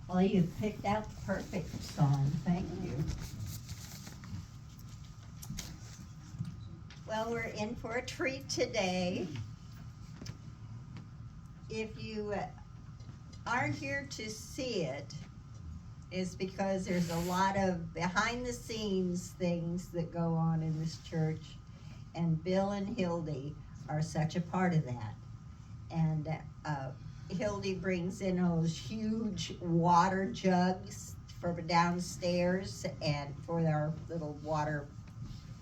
Well, you picked out the perfect song. Thank you. Well, we're in for a treat today. If you aren't here to see it, it's because there's a lot of behind the scenes things that go on in this church, and Bill and Hildy are such a part of that. And Hildy brings in those huge water jugs for downstairs and for our little water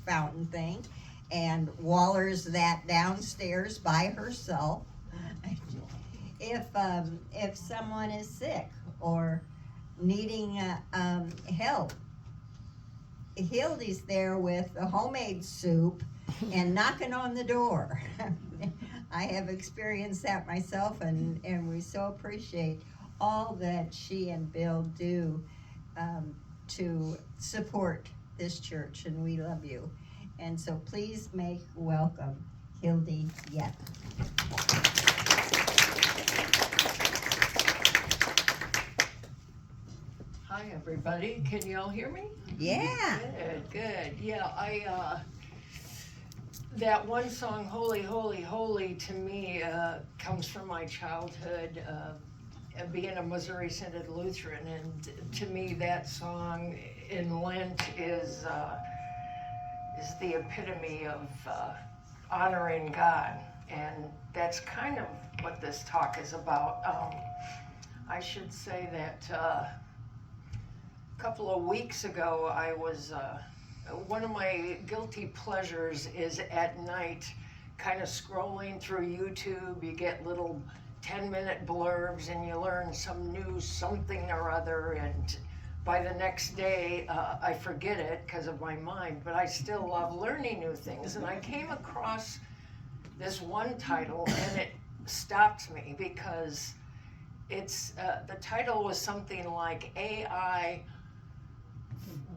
fountain thing, and wallers that downstairs by herself. If someone is sick or needing help, Hildy's there with the homemade soup and knocking on the door. I have experienced that myself, and we so appreciate all that she and Bill do to support this church, and we love you. And so please make welcome Hildy Yep. Hi everybody, can you all hear me? Yeah. Good. Yeah, that one song, Holy, Holy, Holy, to me comes from my childhood, being a Missouri Synod Lutheran, and to me that song in Lent is the epitome of honoring God, and that's kind of what this talk is about. I should say that a couple of weeks ago I was one of my guilty pleasures is at night kind of scrolling through YouTube. You get little 10-minute blurbs and you learn some new something or other, and by the next day I forget it because of my mind, but I still love learning new things. And I came across this one title and it stopped me because it's the title was something like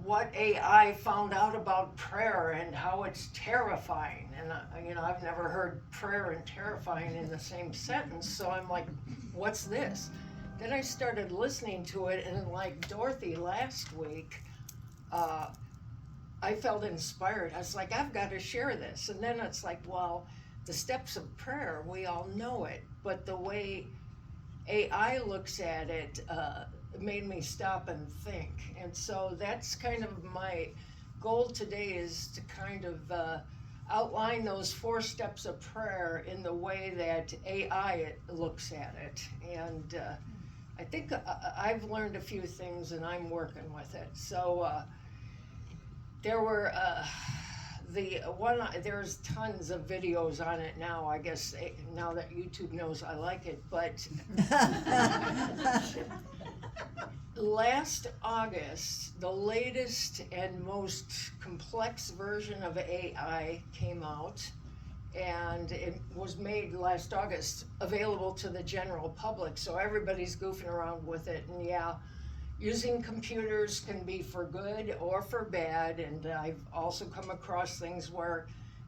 what AI found out about prayer and how it's terrifying. And I've never heard prayer and terrifying in the same sentence, so I'm like, what's this? Then I started listening to it, and like Dorothy last week, I felt inspired. I was like, I've got to share this. And then it's like, well, the steps of prayer, we all know it, but the way AI looks at it, made me stop and think. And so that's kind of my goal today, is to kind of outline those 4 steps of prayer in the way that AI looks at it. And I think I've learned a few things and I'm working with it. So there were there's tons of videos on it now, I guess, now that YouTube knows I like it, but last August, the latest and most complex version of AI came out, and it was made last August available to the general public, so everybody's goofing around with it. And yeah, using computers can be for good or for bad, and I've also come across things where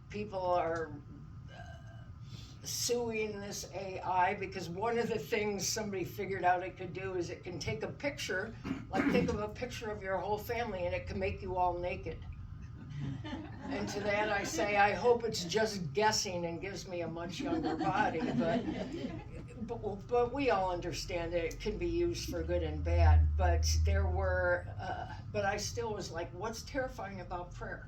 people are suing this AI because one of the things somebody figured out it could do is it can take a picture, like think of a picture of your whole family, and it can make you all naked. And to that I say, I hope it's just guessing and gives me a much younger body, but we all understand that it can be used for good and bad. But but I still was like, what's terrifying about prayer?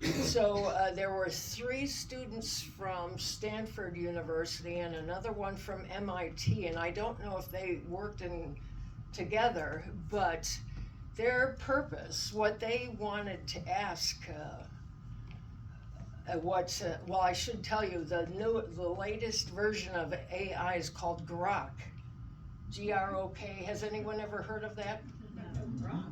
So there were 3 students from Stanford University and another one from MIT, and I don't know if they worked together, but their purpose, what they wanted to ask, well, I should tell you, the latest version of AI is called Grok, Grok. Has anyone ever heard of that? Grok.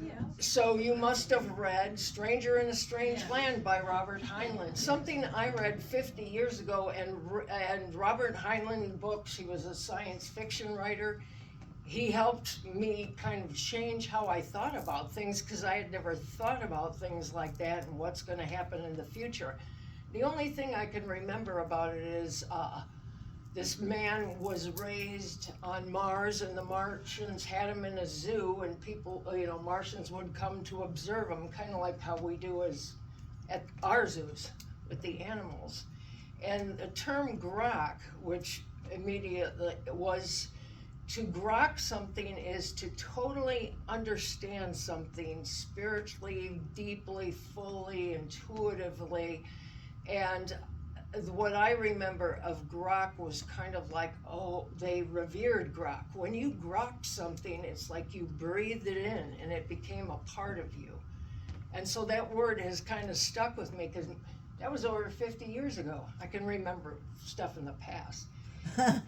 Yeah. So you must have read Stranger in a Strange Land by Robert Heinlein, something I read 50 years ago, and Robert Heinlein books, he was a science fiction writer. He helped me kind of change how I thought about things, because I had never thought about things like that and what's going to happen in the future. The only thing I can remember about it is this man was raised on Mars, and the Martians had him in a zoo, and people, Martians would come to observe him, kind of like how we do at our zoos with the animals. And the term grok, which immediately was to grok something, is to totally understand something spiritually, deeply, fully, intuitively. And what I remember of grok was kind of like, they revered grok. When you grokked something, it's like you breathed it in and it became a part of you. And so that word has kind of stuck with me, because that was over 50 years ago. I can remember stuff in the past.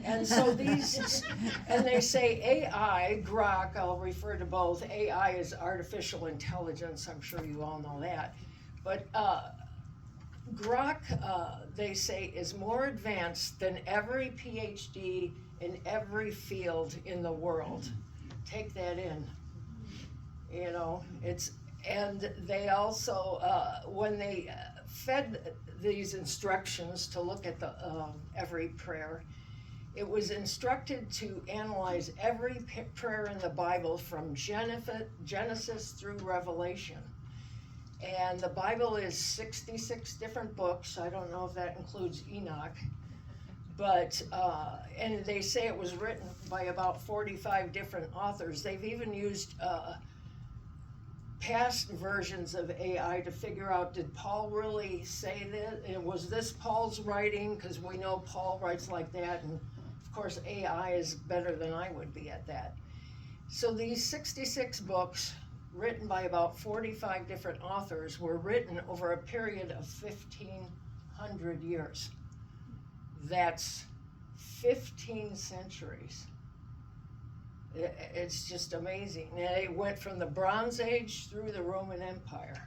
And so and they say AI, grok, I'll refer to both. AI is artificial intelligence, I'm sure you all know that. But grok, they say, is more advanced than every PhD in every field in the world. Take that in. And they also, when they fed these instructions to look at the every prayer, it was instructed to analyze every prayer in the Bible from Genesis through Revelation. And the Bible is 66 different books. I don't know if that includes Enoch. But, and they say it was written by about 45 different authors. They've even used past versions of AI to figure out, did Paul really say this? And was this Paul's writing? Because we know Paul writes like that. And of course, AI is better than I would be at that. So these 66 books, written by about 45 different authors, were written over a period of 1,500 years. That's 15 centuries. It's just amazing. They went from the Bronze Age through the Roman Empire.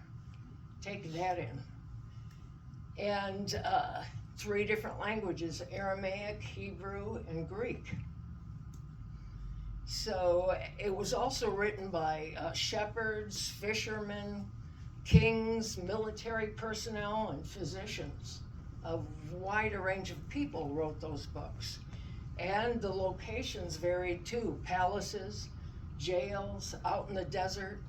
Take that in. And 3 different languages: Aramaic, Hebrew, and Greek. So it was also written by shepherds, fishermen, kings, military personnel, and physicians. A wider range of people wrote those books. And the locations varied too: palaces, jails, out in the desert.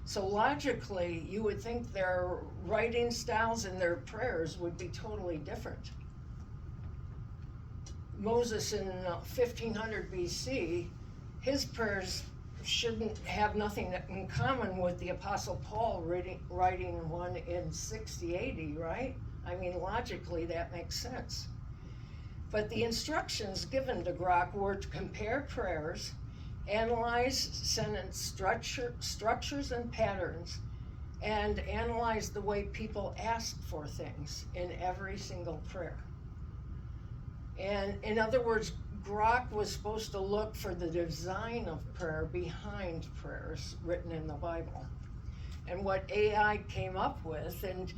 So logically, you would think their writing styles and their prayers would be totally different. Moses in 1500 BC, his prayers shouldn't have nothing in common with the Apostle Paul writing one in 60 AD, right? I mean, logically, that makes sense. But the instructions given to grok were to compare prayers, analyze sentence structures and patterns, and analyze the way people ask for things in every single prayer. And in other words, grok was supposed to look for the design of prayer behind prayers written in the Bible. And what AI came up with, and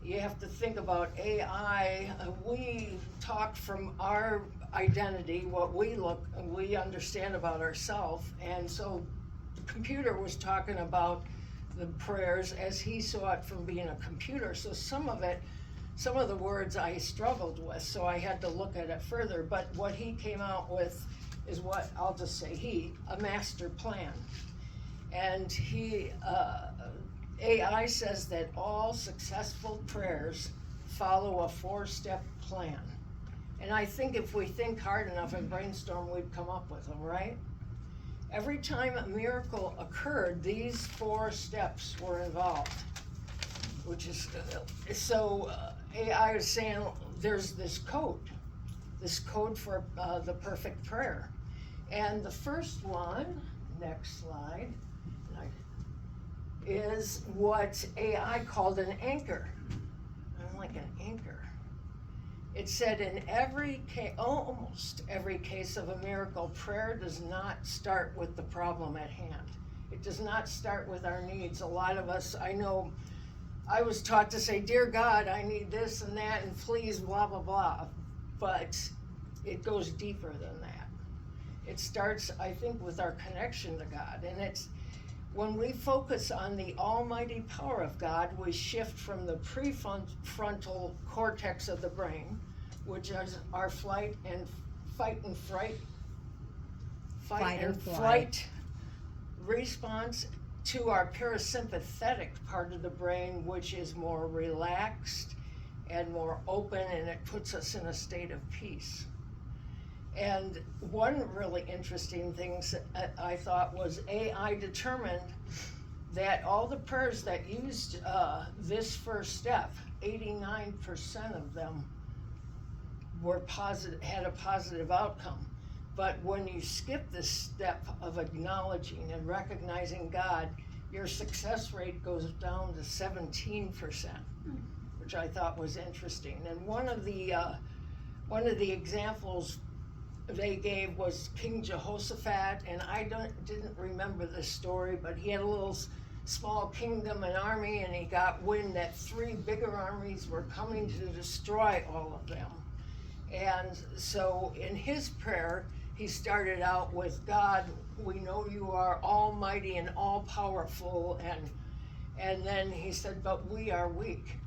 you have to think about AI, we talk from our identity, what we understand about ourselves. And so the computer was talking about the prayers as he saw it from being a computer. So some of the words I struggled with, so I had to look at it further. But what he came out with is what, I'll just say a master plan. And AI says that all successful prayers follow a 4-step plan. And I think if we think hard enough and brainstorm, we'd come up with them, right? Every time a miracle occurred, these 4 steps were involved, which is, AI is saying there's this code for the perfect prayer. And the first one, next slide, is what AI called an anchor. I'm like, an anchor. It said in almost every case of a miracle, prayer does not start with the problem at hand. It does not start with our needs. A lot of us, I know, I was taught to say, "Dear God, I need this and that, and please blah, blah, blah." But it goes deeper than that. It starts, I think, with our connection to God. And it's when we focus on the almighty power of God, we shift from the prefrontal cortex of the brain, which is our fight and fright Fight or and flight. flight response, to our parasympathetic part of the brain, which is more relaxed and more open, and it puts us in a state of peace. And one really interesting thing I thought was AI determined that all the prayers that used this first step, 89% of them were positive, had a positive outcome. But when you skip this step of acknowledging and recognizing God, your success rate goes down to 17%, which I thought was interesting. And one of the examples they gave was King Jehoshaphat, and I didn't remember this story, but he had a little small kingdom and army, and he got wind that 3 bigger armies were coming to destroy all of them. And so in his prayer, he started out with, God, we know you are almighty and all powerful, and then he said, but we are weak.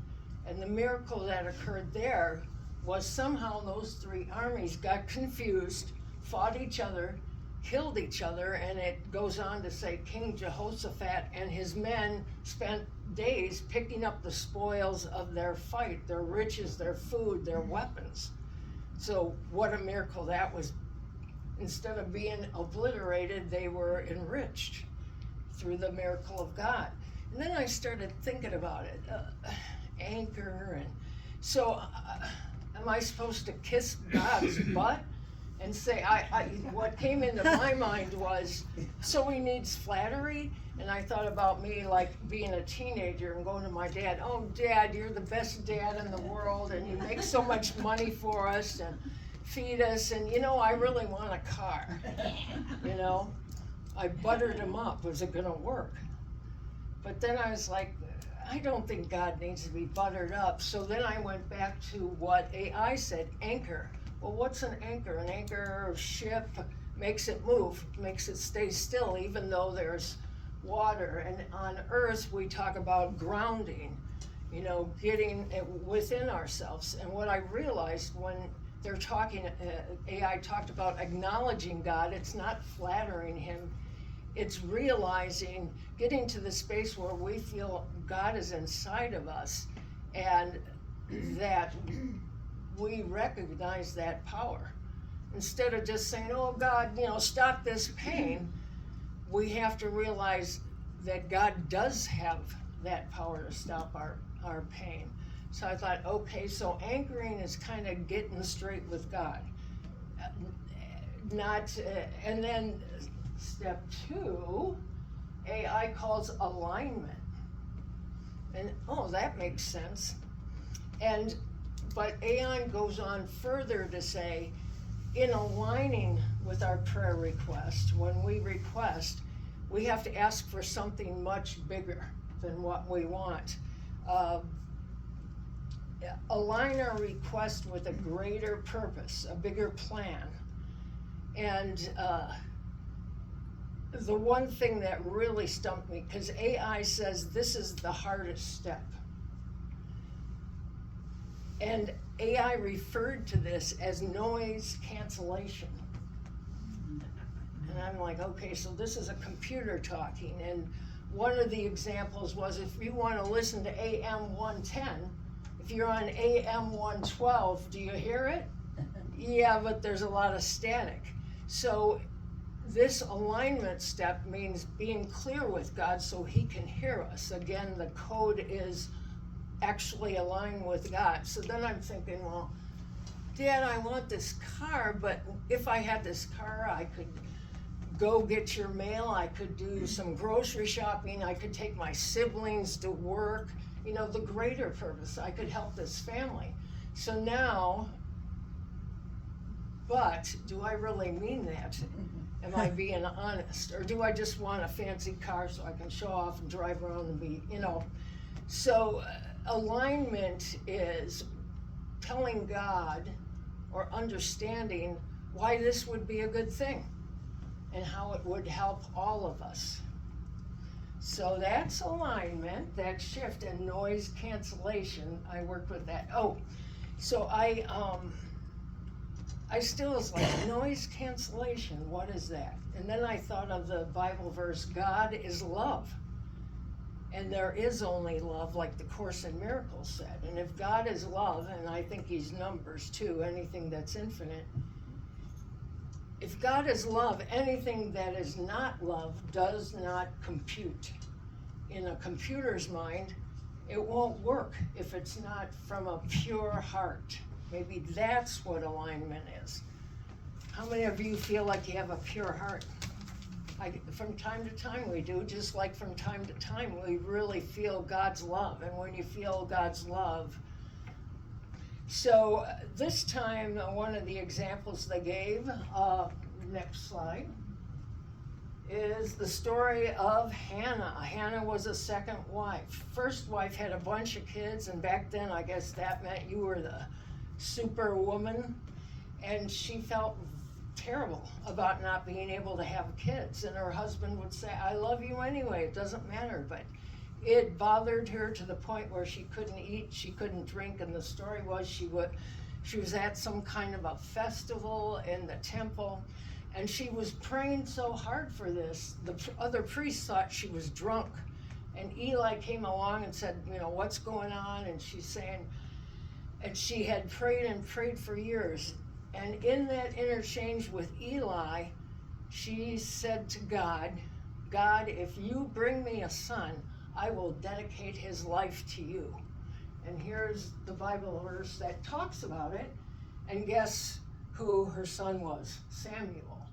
And the miracle that occurred there was somehow those 3 armies got confused, fought each other, killed each other, and it goes on to say King Jehoshaphat and his men spent days picking up the spoils of their fight, their riches, their food, their weapons. So what a miracle that was. Instead of being obliterated, they were enriched through the miracle of God. And then I started thinking about it, anchor, and so am I supposed to kiss God's butt and say, what came into my mind was, so he needs flattery? And I thought about me like being a teenager and going to my dad, oh Dad, you're the best dad in the world, and you make so much money for us and feed us, and I really want a car. I buttered him up. Was it gonna work? But then I was like, I don't think God needs to be buttered up. So then I went back to what AI said, anchor. Well, what's an anchor? An anchor ship makes it move, makes it stay still, even though there's water. And on Earth, we talk about grounding, getting within ourselves. And what I realized when they're talking, AI talked about acknowledging God, it's not flattering him, it's realizing, getting to the space where we feel God is inside of us, and that we recognize that power. Instead of just saying, oh God, stop this pain, we have to realize that God does have that power to stop our pain. So I thought, okay, so anchoring is kind of getting straight with God. And then step 2, AI calls alignment. And that makes sense. But AI goes on further to say, in aligning with our prayer request, when we request, we have to ask for something much bigger than what we want. Align our request with a greater purpose, a bigger plan. And the one thing that really stumped me, because AI says this is the hardest step. And AI referred to this as noise cancellation. And I'm like, okay, so this is a computer talking. And one of the examples was, if you want to listen to AM 110, if you're on AM 112, do you hear it? Yeah, but there's a lot of static. So this alignment step means being clear with God so he can hear us. Again, the code is actually align with God. So then I'm thinking, well, Dad, I want this car, but if I had this car, I could go get your mail, I could do some grocery shopping, I could take my siblings to work, the greater purpose, I could help this family. So now, but do I really mean that? Am I being honest? Or do I just want a fancy car so I can show off and drive around and be, So alignment is telling God or understanding why this would be a good thing and how it would help all of us. So that's alignment, that shift, and noise cancellation. I worked with that. So I still was like, noise cancellation, what is that? And then I thought of the Bible verse, God is love. And there is only love, like the Course in Miracles said. And if God is love, and I think he's numbers too, anything that's infinite, if God is love, anything that is not love does not compute. In a computer's mind, it won't work if it's not from a pure heart. Maybe that's what alignment is. How many of you feel like you have a pure heart? From time to time we do, just like from time to time we really feel God's love. And when you feel God's love, so this time one of the examples they gave, next slide, is the story of Hannah. Hannah was a second wife. First wife had a bunch of kids, and back then I guess that meant you were the super woman, and she felt terrible about not being able to have kids, and her husband would say, I love you anyway, it doesn't matter, but it bothered her to the point where she couldn't eat, she couldn't drink, and the story was she was at some kind of a festival in the temple, and she was praying so hard for this, the other priests thought she was drunk, and Eli came along and said, what's going on, and she's saying, and she had prayed and prayed for years. And in that interchange with Eli, she said to God, God, if you bring me a son, I will dedicate his life to you. And here's the Bible verse that talks about it. And guess who her son was? Samuel.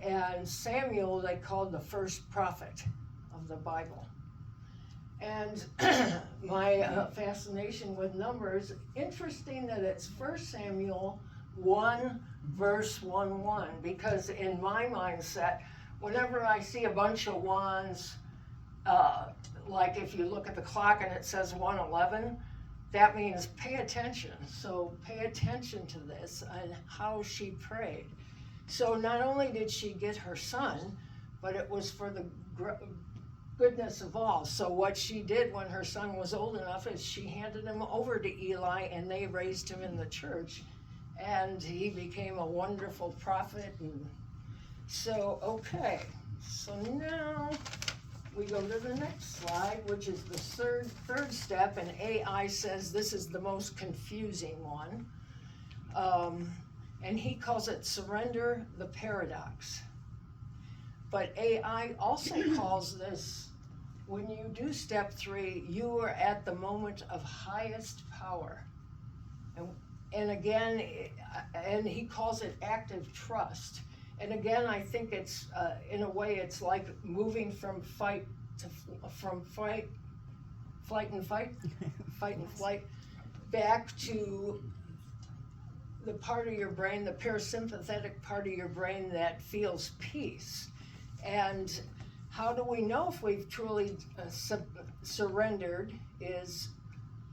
And Samuel they called the first prophet of the Bible. And my fascination with numbers, interesting that it's 1 Samuel 1 verse 1:1, because in my mindset, whenever I see a bunch of ones, like if you look at the clock and it says 1:11, that means pay attention. So pay attention to this and how she prayed. So not only did she get her son, but it was for the goodness of all. So what she did when her son was old enough is she handed him over to Eli, and they raised him in the church, and he became a wonderful prophet. And so, okay, so now we go to the next slide, which is the third step, and AI says this is the most confusing one, and he calls it surrender the paradox. But AI also calls this, when you do step 3, you are at the moment of highest power. And again, and he calls it active trust. And again, I think it's, in a way, it's like moving from fight and flight, back to the part of your brain, the parasympathetic part of your brain that feels peace. And how do we know if we've truly surrendered is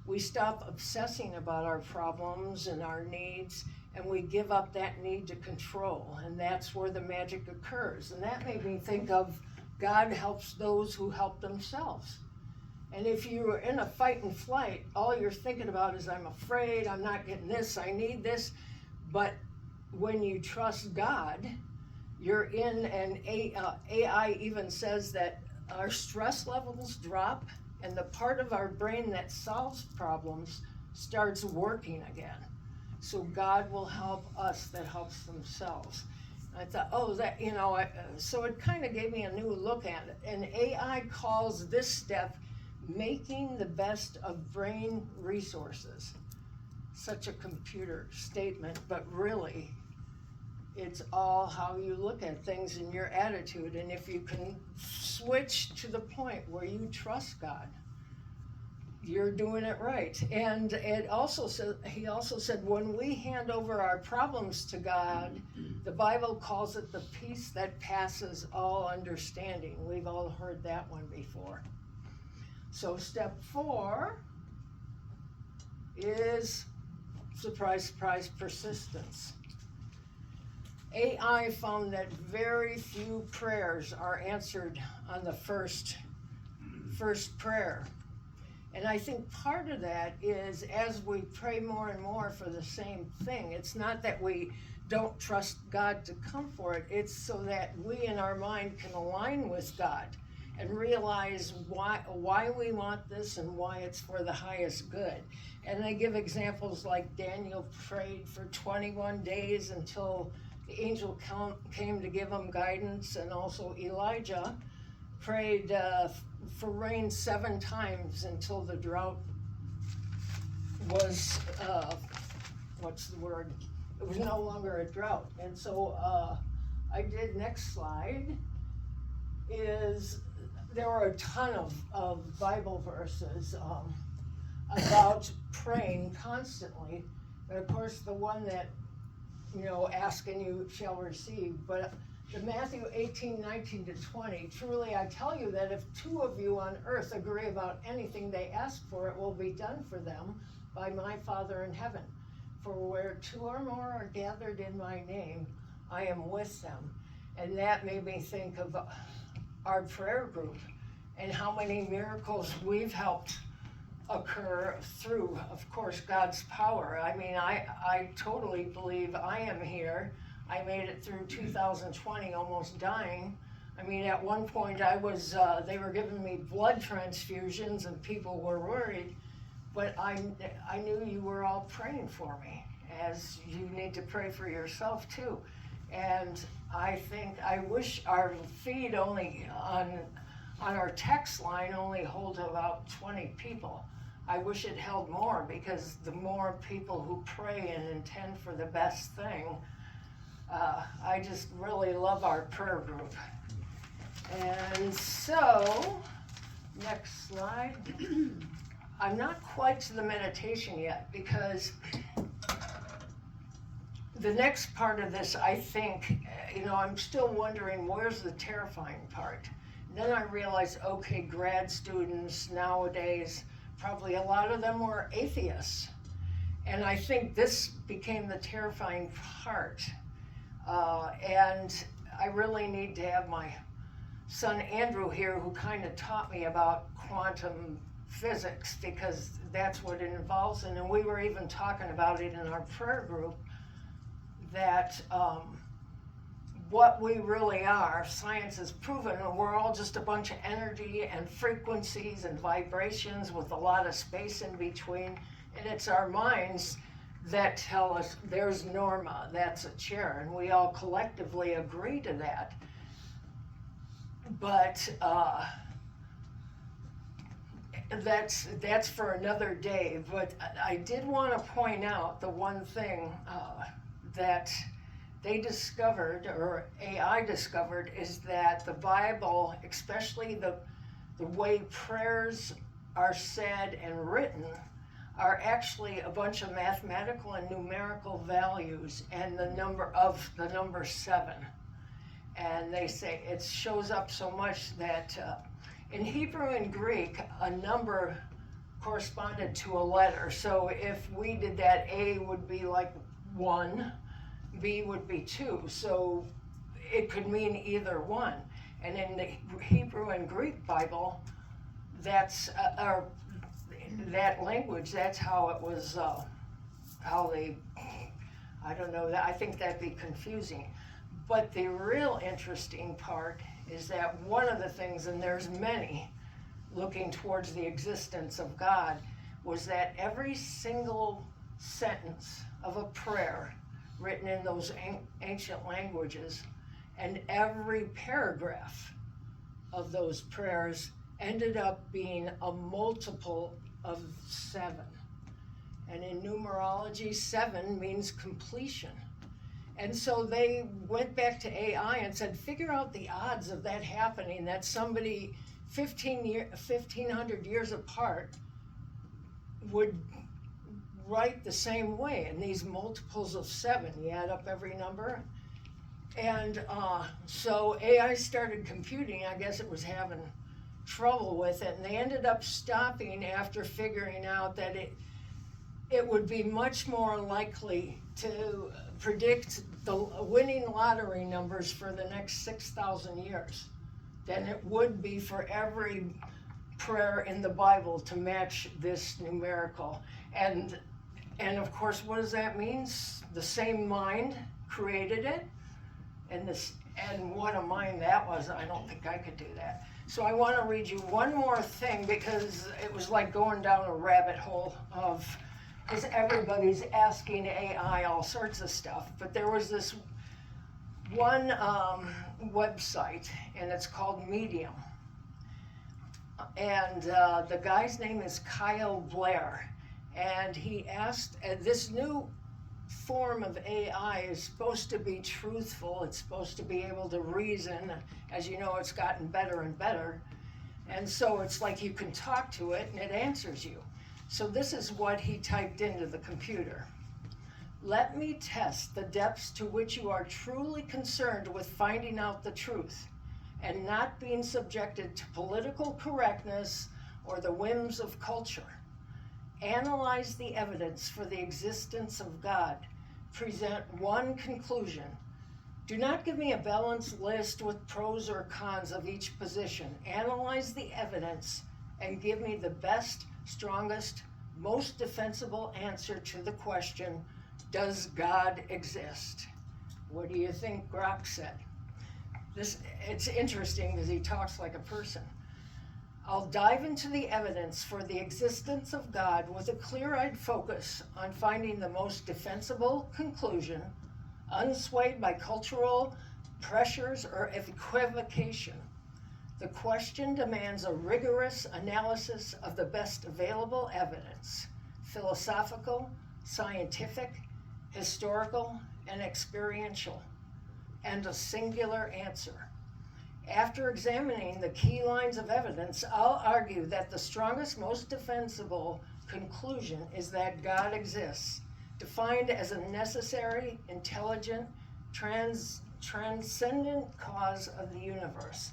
we stop obsessing about our problems and our needs, and we give up that need to control, and that's where the magic occurs. And that made me think of God helps those who help themselves. And if you're in a fight and flight, all you're thinking about is, I'm afraid, I'm not getting this, I need this. But when you trust God, you're in, and AI even says that our stress levels drop, and the part of our brain that solves problems starts working again. So God will help us that helps themselves. I thought, oh, that, so it kind of gave me a new look at it. And AI calls this step making the best of brain resources. Such a computer statement, but really, it's all how you look at things and your attitude. And if you can switch to the point where you trust God, you're doing it right. And it also said, he also said, when we hand over our problems to God, the Bible calls it the peace that passes all understanding. We've all heard that one before. So step 4 is, surprise, surprise, persistence. AI found that very few prayers are answered on the first prayer. And I think part of that is as we pray more and more for the same thing, it's not that we don't trust God to come for it, it's so that we in our mind can align with God and realize why we want this and why it's for the highest good. And they give examples like Daniel prayed for 21 days until the angel came to give him guidance, and also Elijah prayed for rain 7 times until the drought was, what's the word? It was no longer a drought. And so I did, next slide, is there were a ton of Bible verses about praying constantly. But of course, the one that, ask and you shall receive. But the Matthew 18:19-20, truly I tell you that if 2 of you on earth agree about anything they ask for, it will be done for them by my Father in heaven. For where 2 or more are gathered in my name, I am with them. And that made me think of our prayer group and how many miracles we've helped occur through, of course, God's power. I mean, I totally believe I am here. I made it through 2020 almost dying. I mean, at one point I was, they were giving me blood transfusions and people were worried, but I knew you were all praying for me, as you need to pray for yourself too. And I wish our feed only on our text line only holds about 20 people. I wish it held more, because the more people who pray and intend for the best thing, I just really love our prayer group. And so, next slide. I'm not quite to the meditation yet, because the next part of this, I think, I'm still wondering, where's the terrifying part? Then I realized, okay, grad students nowadays, probably a lot of them were atheists. And I think this became the terrifying part. And I really need to have my son Andrew here, who kind of taught me about quantum physics, because that's what it involves. And we were even talking about it in our prayer group, that what we really are, science has proven, and we're all just a bunch of energy and frequencies and vibrations with a lot of space in between. And it's our minds that tell us there's Norma, that's a chair, and we all collectively agree to that. But that's for another day. But I did want to point out the one thing that they discovered, or AI discovered, is that the Bible, especially the way prayers are said and written, are actually a bunch of mathematical and numerical values, and the number 7. And they say it shows up so much that in Hebrew and Greek, a number corresponded to a letter. So if we did that, A would be like 1, B would be 2. So it could mean either one. And in the Hebrew and Greek Bible, that's that language, that's how it was, how they, I don't know, I think that'd be confusing. But the real interesting part is that one of the things, and there's many, looking towards the existence of God, was that every single sentence of a prayer written in those ancient languages, and every paragraph of those prayers ended up being a multiple of 7. And in numerology, 7 means completion. And so they went back to AI and said, figure out the odds of that happening, that somebody 1,500 years apart would write the same way, in these multiples of 7. You add up every number. And so AI started computing. I guess it was having trouble with it, and they ended up stopping after figuring out that it would be much more likely to predict the winning lottery numbers for the next 6,000 years than it would be for every prayer in the Bible to match this numerical. And of course, what does that mean? The same mind created it, and what a mind that was. I don't think I could do that. So I want to read you one more thing, because it was like going down a rabbit hole because everybody's asking AI all sorts of stuff. But there was this one website, and it's called Medium. And the guy's name is Kyle Blair. And he asked, this new form of AI is supposed to be truthful. It's supposed to be able to reason. As you know, it's gotten better and better. And so it's like you can talk to it and it answers you. So this is what he typed into the computer. Let me test the depths to which you are truly concerned with finding out the truth and not being subjected to political correctness or the whims of culture. Analyze the evidence for the existence of God. Present one conclusion. Do not give me a balanced list with pros or cons of each position. Analyze the evidence and give me the best, strongest, most defensible answer to the question, does God exist? What do you think Grok said? It's interesting because he talks like a person. I'll dive into the evidence for the existence of God with a clear-eyed focus on finding the most defensible conclusion, unswayed by cultural pressures or equivocation. The question demands a rigorous analysis of the best available evidence, philosophical, scientific, historical, and experiential, and a singular answer. After examining the key lines of evidence, I'll argue that the strongest, most defensible conclusion is that God exists, defined as a necessary, intelligent, transcendent cause of the universe.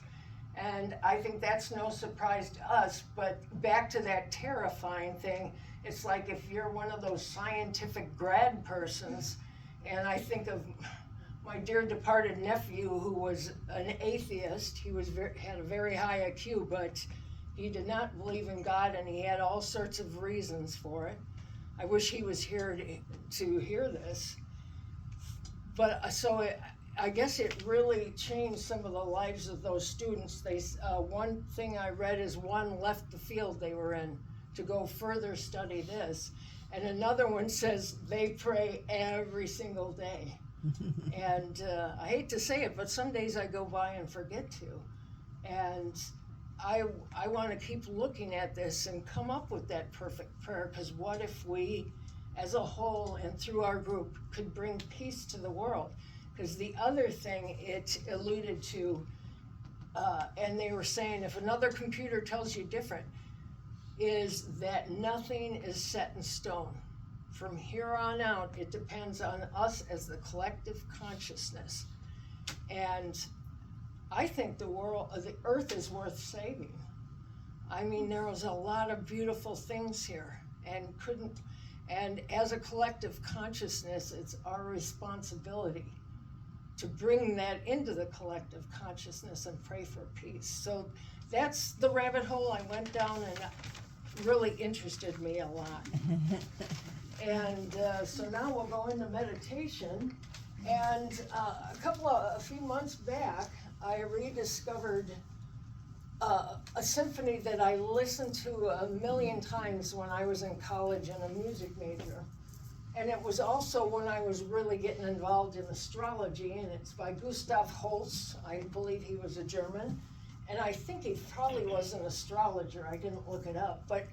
And I think that's no surprise to us, but back to that terrifying thing, it's like if you're one of those scientific grad persons, and I think of my dear departed nephew who was an atheist. He had a very high IQ, but he did not believe in God, and he had all sorts of reasons for it. I wish he was here to hear this. But I guess it really changed some of the lives of those students. One thing I read is one left the field they were in to go further study this. And another one says they pray every single day. And I hate to say it, but some days I go by and forget to. And I want to keep looking at this and come up with that perfect prayer, because what if we, as a whole and through our group, could bring peace to the world? Because the other thing it alluded to, and they were saying if another computer tells you different, is that nothing is set in stone. From here on out, it depends on us as the collective consciousness. And I think the earth is worth saving. I mean, there was a lot of beautiful things here, and as a collective consciousness, it's our responsibility to bring that into the collective consciousness and pray for peace. So that's the rabbit hole I went down, and it really interested me a lot. And so now we'll go into meditation. And a few months back, I rediscovered a symphony that I listened to 1,000,000 times when I was in college and a music major. And it was also when I was really getting involved in astrology, and it's by Gustav Holst. I believe he was a German. And I think he probably was an astrologer. I didn't look it up. But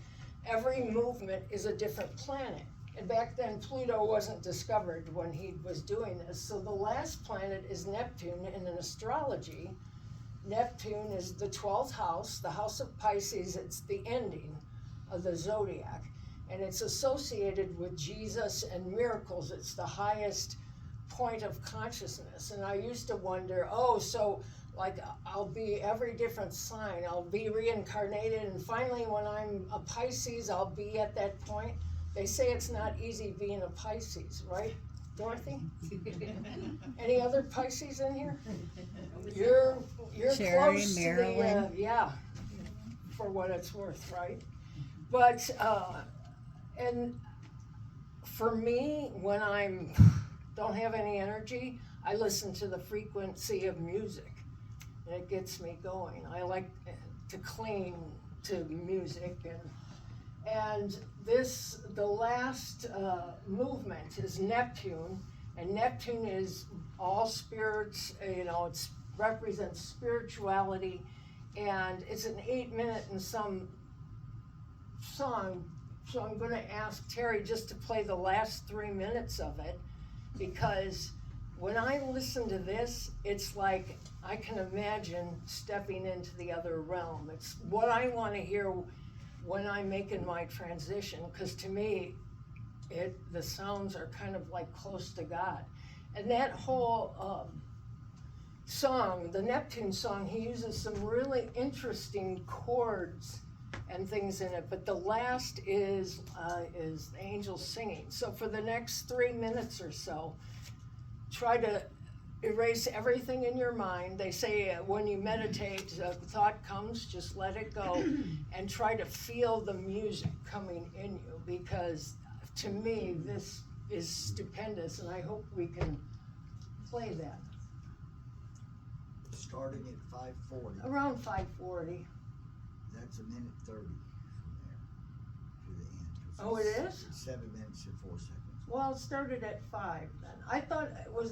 every movement is a different planet. And back then, Pluto wasn't discovered when he was doing this. So the last planet is Neptune, and in astrology, Neptune is the 12th house, the house of Pisces. It's the ending of the zodiac. And it's associated with Jesus and miracles. It's the highest point of consciousness. And I used to wonder, so like I'll be every different sign. I'll be reincarnated, and finally when I'm a Pisces, I'll be at that point. They say it's not easy being a Pisces, right, Dorothy? Any other Pisces in here? You're Sherry, close Marilyn. to the, for what it's worth, right? But, and for me, when don't have any energy, I listen to the frequency of music. And it gets me going. I like to clean to music, and the last movement is Neptune, and Neptune is all spirits, it represents spirituality, and it's an 8-minute and some song, so I'm gonna ask Terry just to play the last 3 minutes of it, because when I listen to this, it's like I can imagine stepping into the other realm. It's what I want to hear when I'm making my transition, because to me, the sounds are kind of like close to God. And that whole song, the Neptune song, he uses some really interesting chords and things in it, but the last is the angels singing. So for the next 3 minutes or so, try to erase everything in your mind. They say when you meditate, a thought comes, just let it go, and try to feel the music coming in you, because to me, this is stupendous, and I hope we can play that. Starting at 5:40. Around 5:40. That's a minute 30 from there to the end. Oh, it is? It's 7 minutes and 4 seconds. Well, it started at 5 then. I thought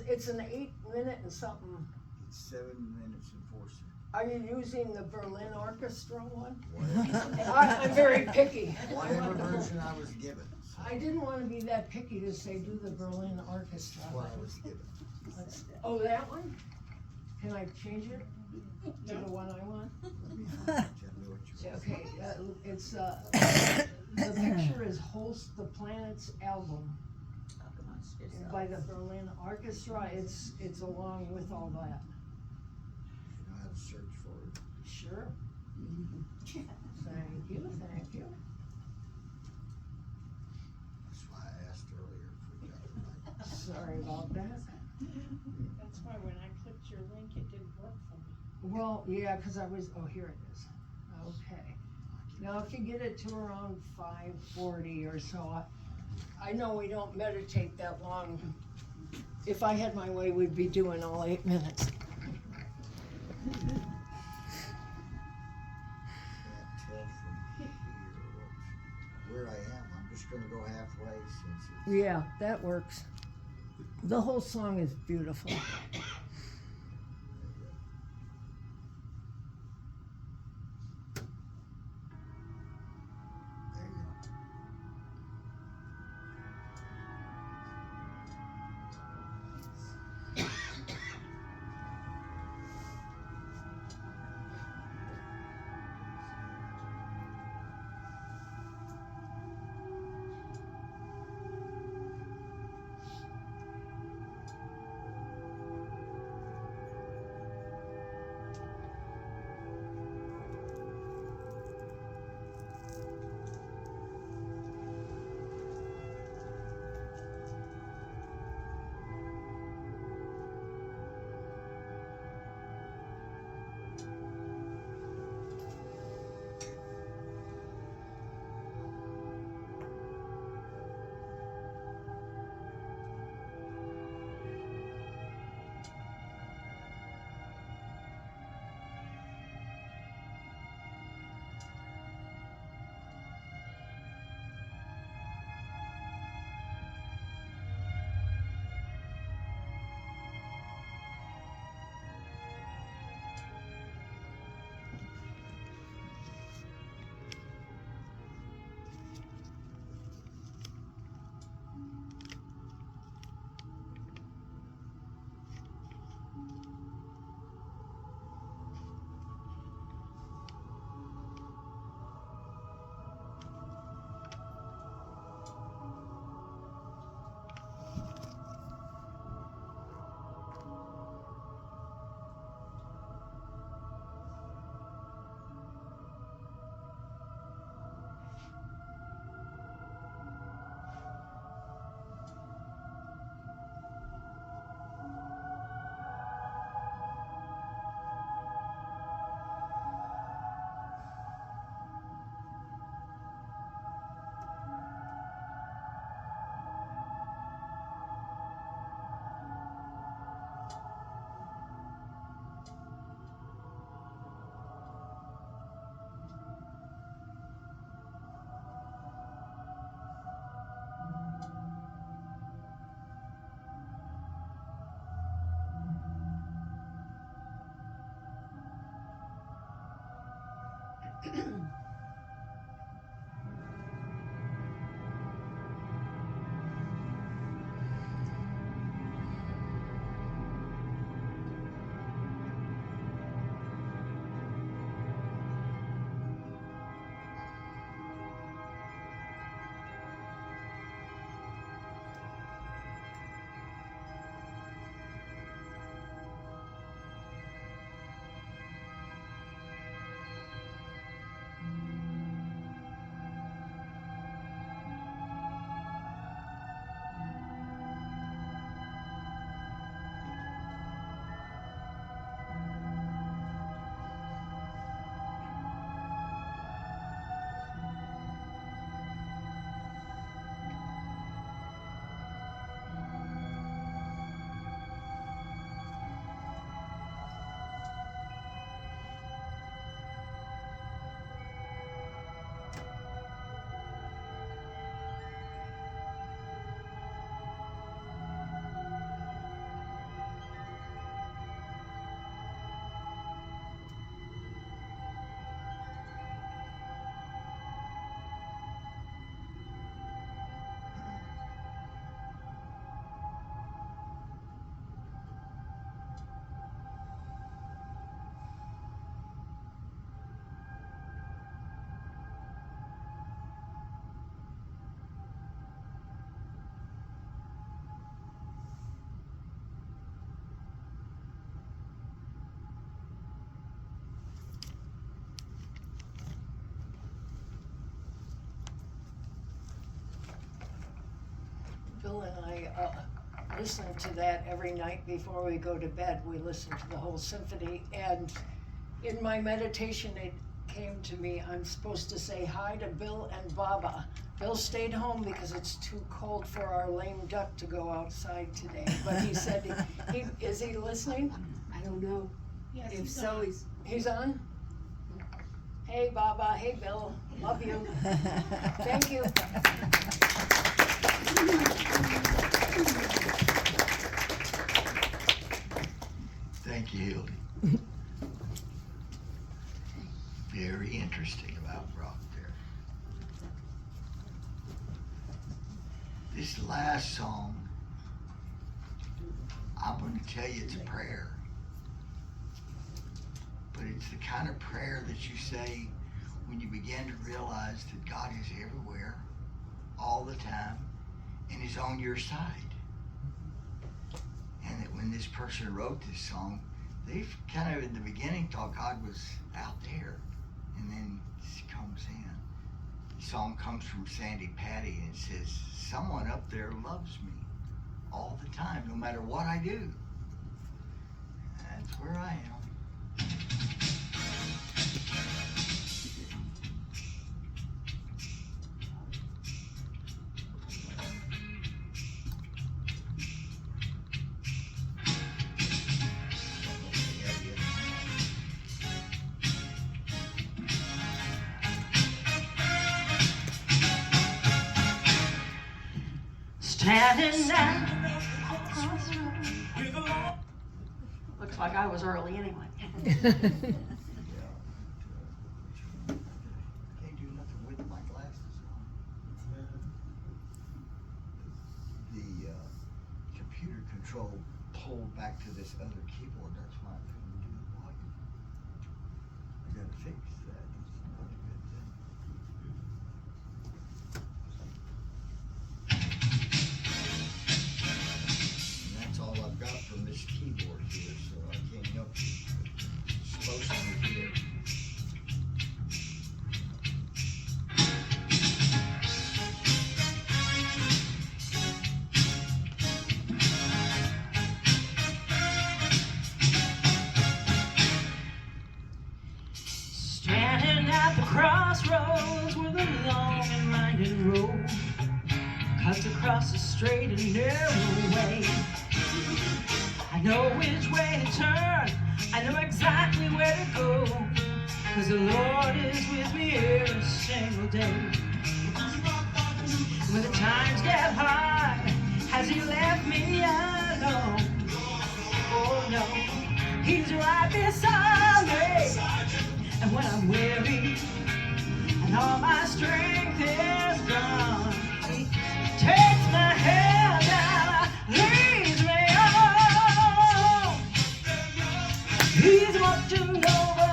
it's an 8-minute and something. It's 7 minutes and 4 seconds. Are you using the Berlin Orchestra one? Whatever, I'm very picky. whatever version I was given. So I didn't want to be that picky to say do the Berlin Orchestra. that's what I was given. Oh, that one? Can I change it to the one I want? Let me tell me what you want. Okay, it's the picture is Holst the Planets album by the Berlin Orchestra. It's along with all that. You know how to search for it. Sure. Thank you, thank you. That's why I asked earlier if we got it right. Sorry about that. That's why when I clicked your link, it didn't work for me. Well, yeah, because oh, here it is. Okay. Now, if you get it to around 5:40 or so, I know we don't meditate that long. If I had my way, we'd be doing all 8 minutes. Can't tell from here where I am. I'm just gonna go halfway since it's. Yeah, that works. The whole song is beautiful. There you go. Bill and I listen to that every night before we go to bed. We listen to the whole symphony, and in my meditation it came to me, I'm supposed to say hi to Bill and Baba. Bill stayed home because it's too cold for our lame duck to go outside today, but he said, is he listening? I don't know. Yes, If he's so, on. He's on? Hey Baba, hey Bill, love you. Thank you. Thank you, Hildy. Very interesting about Brock there. This last song, I'm going to tell you it's a prayer. But it's the kind of prayer that you say when you begin to realize that God is everywhere, all the time, and is on your side. And that when this person wrote this song, they kind of in the beginning thought God was out there, and then it comes in. The song comes from Sandy Patty, and it says, someone up there loves me all the time, no matter what I do. That's where I am. Standing at the crossroads. Looks like I was early anyway. Yeah. Can't do nothing with my glasses on. The computer control pulled back to this other keyboard. That's why I couldn't do the volume. I gotta fix that. It's not a good thing. And that's all I've got from this keyboard here, so I can't help you. It's supposed to be here. Standing at the crossroads where the long and winding road cuts across a straight and narrow way. I know which way to turn, I know exactly where to go, 'cause the Lord is with me every single day. When the times get hard, has He left me alone? Oh no, He's right beside me. And when I'm weary and all my strength is gone. He takes my hand and leads me on. He's watching over